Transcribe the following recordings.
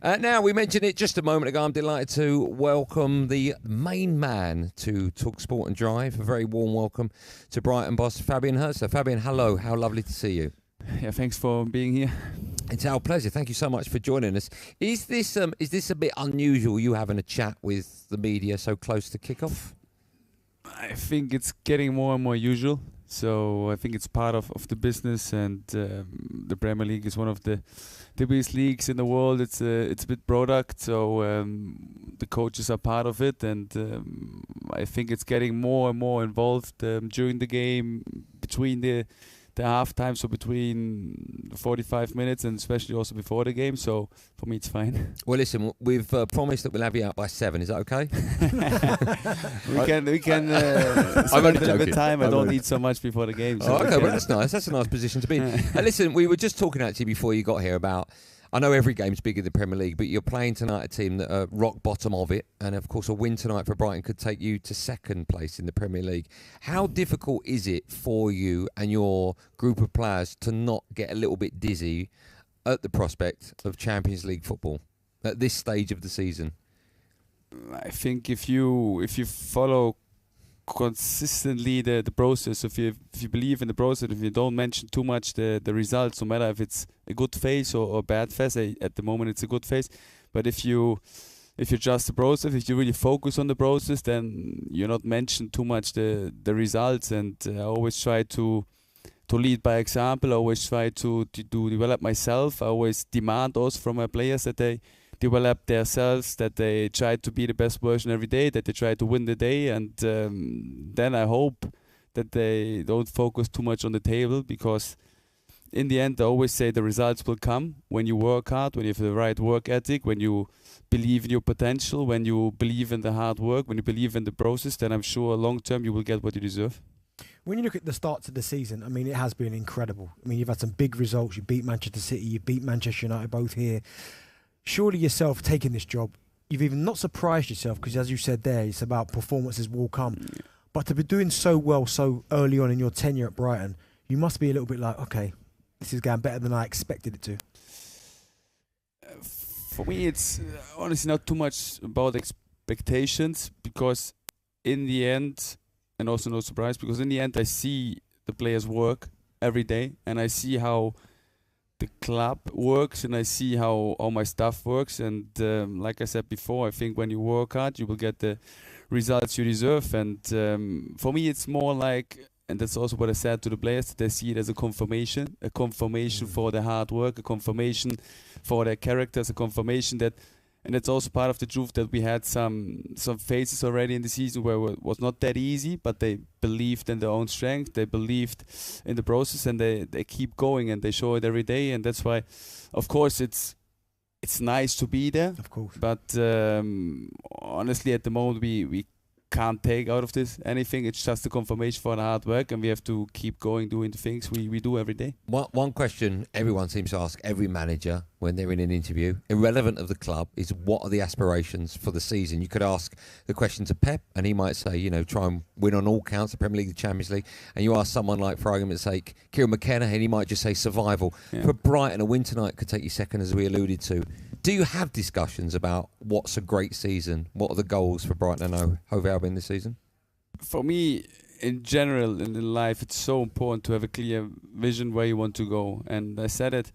Now, we mentioned it just a moment ago. I'm delighted to welcome the main man to Talk Sport and Drive. A very warm welcome to Brighton boss Fabian Hürzeler. Fabian, hello. How lovely to see you. Yeah, thanks for being here. It's our pleasure. Thank you so much for joining us. Is this a bit unusual, you having a chat with the media so close to kickoff? I think it's getting more and more usual. So I think it's part of the business, and the Premier League is one of the biggest leagues in the world. It's a bit product, so the coaches are part of it, and I think it's getting more and more involved during the game, between the halftime, so between 45 minutes and especially also before the game. So for me, it's fine. Well, listen, we've promised that we'll have you out by 7. Is that okay? we can spend a little bit of time. I don't need so much before the game. So okay, well, that's nice. That's a nice position to be in. Listen, we were just talking actually before you got here about, I know every game's big in the Premier League, but you're playing tonight a team that are rock bottom of it. And, of course, a win tonight for Brighton could take you to second place in the Premier League. How difficult is it for you and your group of players to not get a little bit dizzy at the prospect of Champions League football at this stage of the season? I think if you follow consistently the process, if you believe in the process, if you don't mention too much the results, no matter if it's a good phase or a bad phase. At the moment it's a good phase, but if you trust the process, if you really focus on the process, then you not mention too much the results. And I always try to lead by example. I always try to develop myself. I always demand also from my players that they develop themselves, that they try to be the best version every day, that they try to win the day, and then I hope that they don't focus too much on the table, because in the end I always say the results will come when you work hard, when you have the right work ethic, when you believe in your potential, when you believe in the hard work, when you believe in the process. Then I'm sure long term you will get what you deserve. When you look at the start to the season, I mean, it has been incredible. I mean, you've had some big results. You beat Manchester City, you beat Manchester United, both here. Surely yourself taking this job, you've even not surprised yourself, because as you said there, it's about performances will come. But to be doing so well so early on in your tenure at Brighton, you must be a little bit like, okay, this is going better than I expected it to. For me, it's honestly not too much about expectations, because in the end, and also no surprise, because in the end I see the players work every day, and I see how the club works, and I see how all my staff works, and like I said before, I think when you work hard you will get the results you deserve. And for me it's more like, and that's also what I said to the players, that they see it as a confirmation for their hard work, a confirmation for their characters, a confirmation that, and it's also part of the truth that we had some phases already in the season where it was not that easy, but they believed in their own strength, they believed in the process, and they keep going, and they show it every day. And that's why, of course, it's nice to be there. Of course. But honestly, at the moment, we can't take out of this anything. It's just a confirmation for the hard work, and we have to keep going, doing the things we do every day. One question everyone seems to ask every manager when they're in an interview, irrelevant of the club, is what are the aspirations for the season? You could ask the question to Pep, and he might say, try and win on all counts, the Premier League, the Champions League. And you ask someone like, for argument's sake, Kieran McKenna, and he might just say survival. Yeah. For Brighton, a win tonight could take you second, as we alluded to. Do you have discussions about what's a great season? What are the goals for Brighton and Hove Albion this season? For me, in general, in life, it's so important to have a clear vision where you want to go. And I said it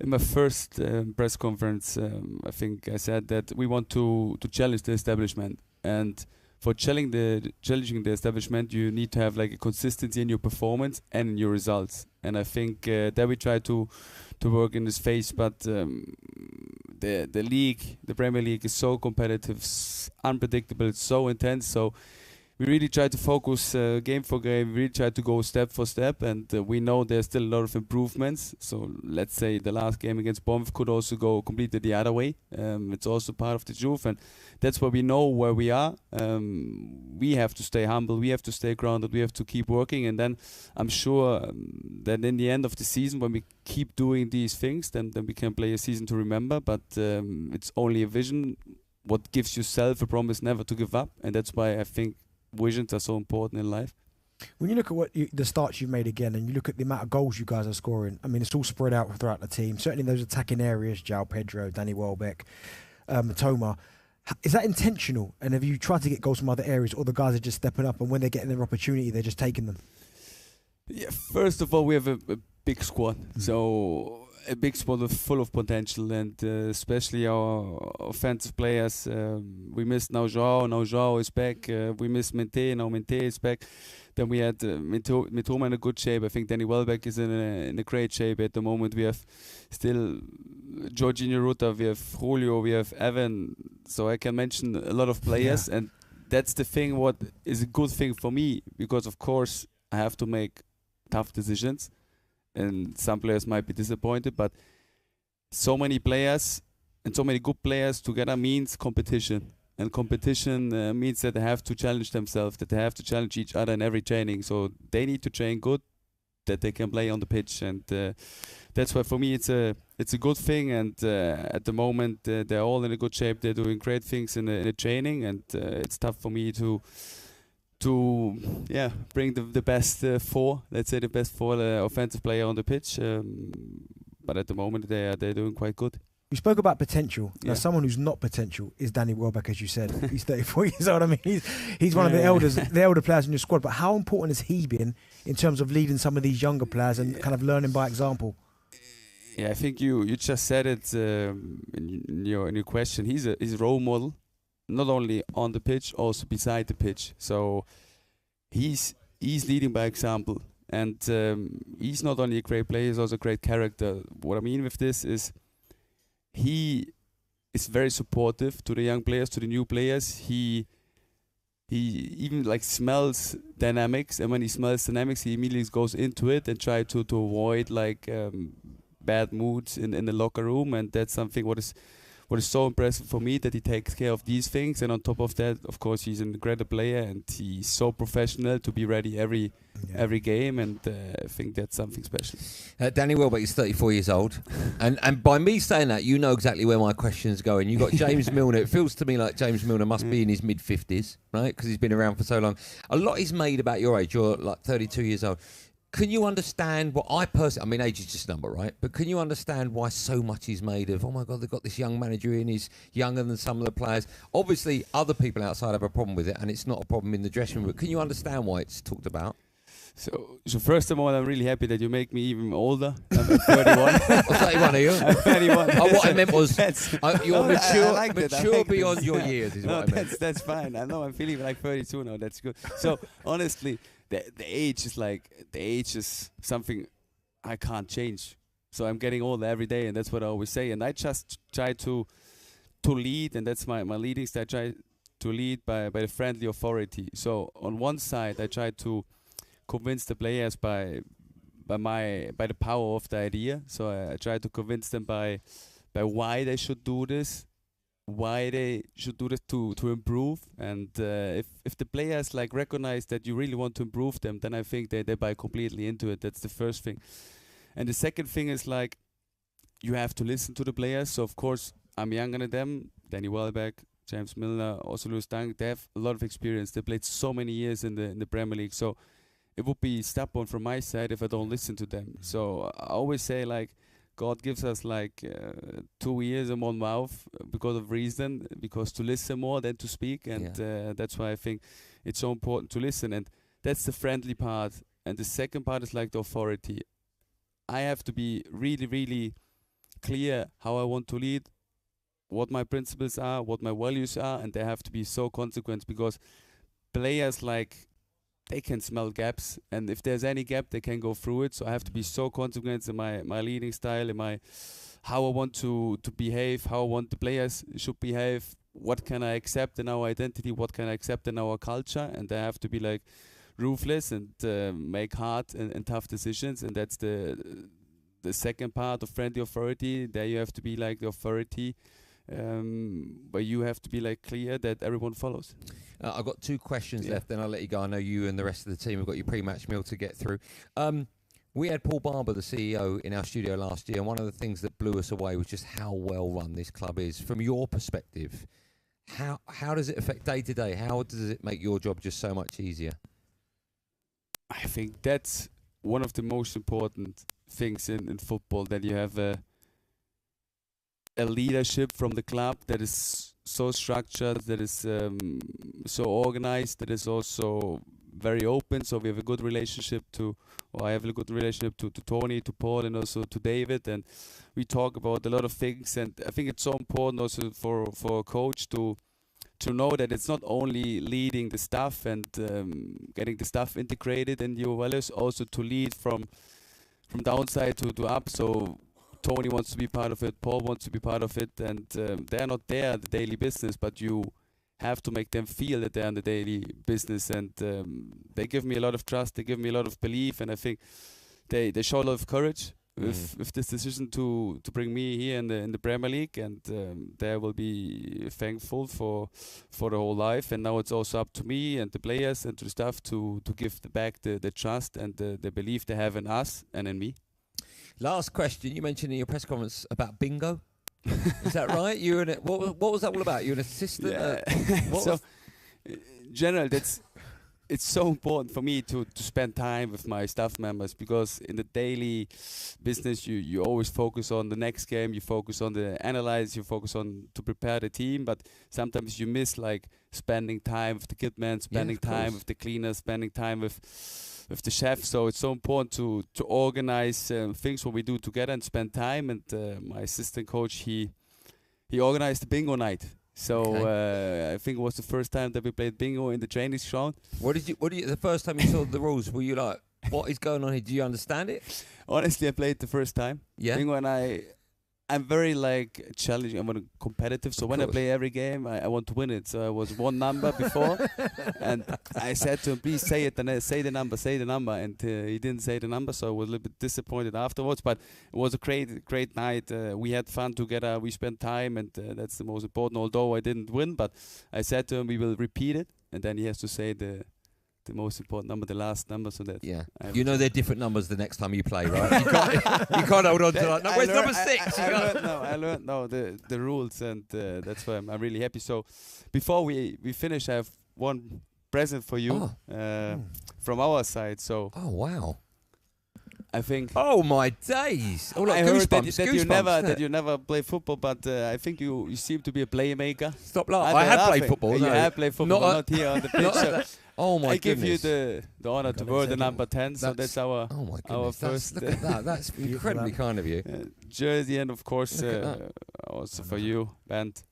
in my first press conference. I think I said that we want to challenge the establishment. And for challenging the establishment, you need to have like a consistency in your performance and in your results. And I think that we try to work in this phase, but the league, the Premier League, is so competitive, unpredictable, it's so intense. So we really try to focus game for game. We really try to go step for step, and we know there's still a lot of improvements. So let's say the last game against Bournemouth could also go completely the other way. It's also part of the truth, and that's where we know where we are. We have to stay humble, we have to stay grounded, we have to keep working, and then I'm sure that in the end of the season, when we keep doing these things, then we can play a season to remember. But it's only a vision. What gives yourself a promise never to give up, and that's why I think visions are so important in life. When you look at the starts you've made again, and you look at the amount of goals you guys are scoring, I mean, it's all spread out throughout the team. Certainly those attacking areas, João Pedro, Danny Welbeck, Matoma. Is that intentional? And have you tried to get goals from other areas, or the guys are just stepping up, and when they're getting their opportunity, they're just taking them? Yeah, first of all, we have a big squad. So a big squad full of potential, and especially our offensive players. We missed now João is back. We missed Mente, now Mente is back. Then we had Mitoma in a good shape. I think Danny Welbeck is in a great shape at the moment. We have still Jorginho Ruta, we have Julio, we have Evan. So I can mention a lot of players, and that's the thing. What is a good thing for me, because of course I have to make tough decisions, and some players might be disappointed, but so many players and so many good players together means competition. And competition means that they have to challenge themselves, that they have to challenge each other in every training. So they need to train good, that they can play on the pitch, and that's why for me it's a good thing. And at the moment they're all in a good shape. They're doing great things in the training, and it's tough for me to bring the best four, let's say the best four offensive player on the pitch. But at the moment they're doing quite good. We spoke about potential. Now, someone who's not potential is Danny Welbeck, as you said. He's 34 years old. I mean, he's one of the elder players in your squad. But how important has he been in terms of leading some of these younger players and kind of learning by example? Yeah, I think you just said it in your question. He's a role model, not only on the pitch, also beside the pitch. So he's leading by example, and he's not only a great player, he's also a great character. What I mean with this is, he is very supportive to the young players, to the new players. He even like smells dynamics, and when he smells dynamics, he immediately goes into it and try to avoid like bad moods in the locker room. And that's something what is so impressive for me, that he takes care of these things. And on top of that, of course, he's an incredible player, and he's so professional to be ready every game, and I think that's something special. Danny Welbeck is 34 years old, and by me saying that, you know exactly where my question's going. You got James Milner. It feels to me like James Milner must be in his mid-50s, right? Because he's been around for so long. A lot is made about your age. You're like 32 years old. Can you understand what I mean, age is just a number, right? But can you understand why so much is made of, oh my God, they've got this young manager in, he's younger than some of the players. Obviously, other people outside have a problem with it, and it's not a problem in the dressing room. But can you understand why it's talked about? So first of all, I'm really happy that you make me even older. I'm 31. 31 are you? I'm 31. What I meant was, you're mature, mature beyond your years is what I meant. That's fine. I know I'm feeling like 32 now. That's good. So honestly, the age is something I can't change. So I'm getting older every day, and that's what I always say. And I just try to lead, and that's my leading style. I try to lead by the friendly authority. So on one side, I try to convince the players by the power of the idea. So I try to convince them by why they should do this, to improve. And if the players like recognize that you really want to improve them, then I think they buy completely into it. That's the first thing. And the second thing is like, you have to listen to the players. So of course I'm younger than them. Danny Welbeck, James Milner, also Lewis Dunk, they have a lot of experience. They played so many years in the Premier League. So it would be stubborn from my side if I don't listen to them. So I always say, like, God gives us like 2 ears and 1 mouth because of reason, because to listen more than to speak. And that's why I think it's so important to listen. And that's the friendly part. And the second part is like the authority. I have to be really, really clear how I want to lead, what my principles are, what my values are, and they have to be so consequent, because players, like, they can smell gaps, and if there's any gap, they can go through it. So I have to be so consequent in my leading style, in my how I want to behave, how I want the players should behave, what can I accept in our identity, what can I accept in our culture, and they have to be like ruthless and make hard and tough decisions. And that's the second part of friendly authority. There you have to be like the authority, where you have to be like clear that everyone follows. I've got 2 questions left, then I'll let you go. I know you and the rest of the team have got your pre-match meal to get through. We had Paul Barber, the CEO, in our studio last year, and one of the things that blew us away was just how well run this club is. From your perspective, how does it affect day to day? How does it make your job just so much easier? I think that's one of the most important things in football, that you have a leadership from the club that is so structured, that is so organized, that is also very open. So we have a good relationship I have a good relationship to Tony, to Paul, and also to David, and we talk about a lot of things. And I think it's so important also for a coach to know that it's not only leading the staff and getting the staff integrated in your values, also to lead from downside to up. So Tony wants to be part of it, Paul wants to be part of it, and they're not there at the daily business, but you have to make them feel that they're in the daily business. And they give me a lot of trust, they give me a lot of belief, and I think they show a lot of courage with this decision to bring me here in the Premier League, and they will be thankful for the whole life. And now it's also up to me and the players and to the staff to give back the trust and the belief they have in us and in me. Last question. You mentioned in your press conference about bingo. Is that right? You were what was that all about? You're an assistant. Yeah. So, in general, it's so important for me to spend time with my staff members, because in the daily business you always focus on the next game, you focus on the analyze, you focus on to prepare the team, but sometimes you miss like spending time with the kit men, spending time with the cleaners, spending time with the chef. So it's so important to organize things what we do together and spend time. And my assistant coach, he organized the bingo night. So I think it was the first time that we played bingo in the training ground. What did you? The first time you saw the rules, were you like, "What is going on here? Do you understand it?" Honestly, I played the first time. Yeah. Bingo, and I'm very like challenging. I'm very competitive. So when I play every game, I want to win it. So I was one number before, and I said to him, "Please say it, and say the number." And he didn't say the number, so I was a little bit disappointed afterwards. But it was a great night. We had fun together. We spent time, and that's the most important. Although I didn't win, but I said to him, "We will repeat it," and then he has to say the most important number, the last number, so that you know they're different numbers the next time you play, right? you can't hold on to like, no, where's number 6? I learned the rules, and that's why I'm really happy. So before we finish, I have one present for you from our side. So wow. I think. Oh my days! Oh, I heard that you never play football, but I think you seem to be a playmaker. Stop laughing! I have played football. You have played football, not here on the pitch. Oh my I goodness! give you the honor to wear the number 10. So that's our first. Look at that! That's incredibly kind of you. Jersey, and of course also for you, Bent.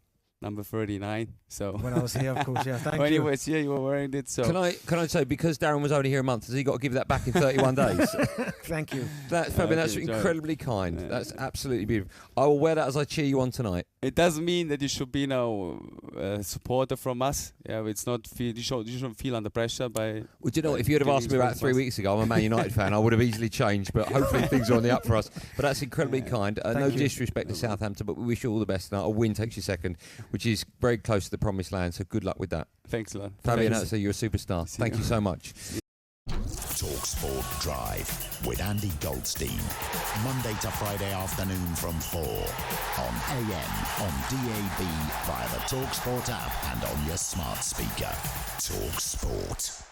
Number 39. So when I was here, of course, thank you. When you was here, you were wearing it. So can I say, because Darren was only here a month, has he got to give that back in 31 days? Thank you. That's Fabian. That's incredibly kind. That's absolutely beautiful. I will wear that as I cheer you on tonight. It doesn't mean that you should be now a supporter from us. Yeah, it's not. You shouldn't feel under pressure by. Well, do you know what? If you'd have asked me about 3 weeks ago, I'm a Man United fan, I would have easily changed. But hopefully things are on the up for us. But that's incredibly kind. No disrespect to Southampton, but we wish you all the best. And a win takes you second, which is very close to the promised land. So good luck with that. Thanks a lot. Fabian Hürzeler, you're a superstar. Thank you so much. talkSPORT Drive with Andy Goldstein. Monday to Friday afternoon from 4 on AM, on DAB, via the talkSPORT app and on your smart speaker. talkSPORT.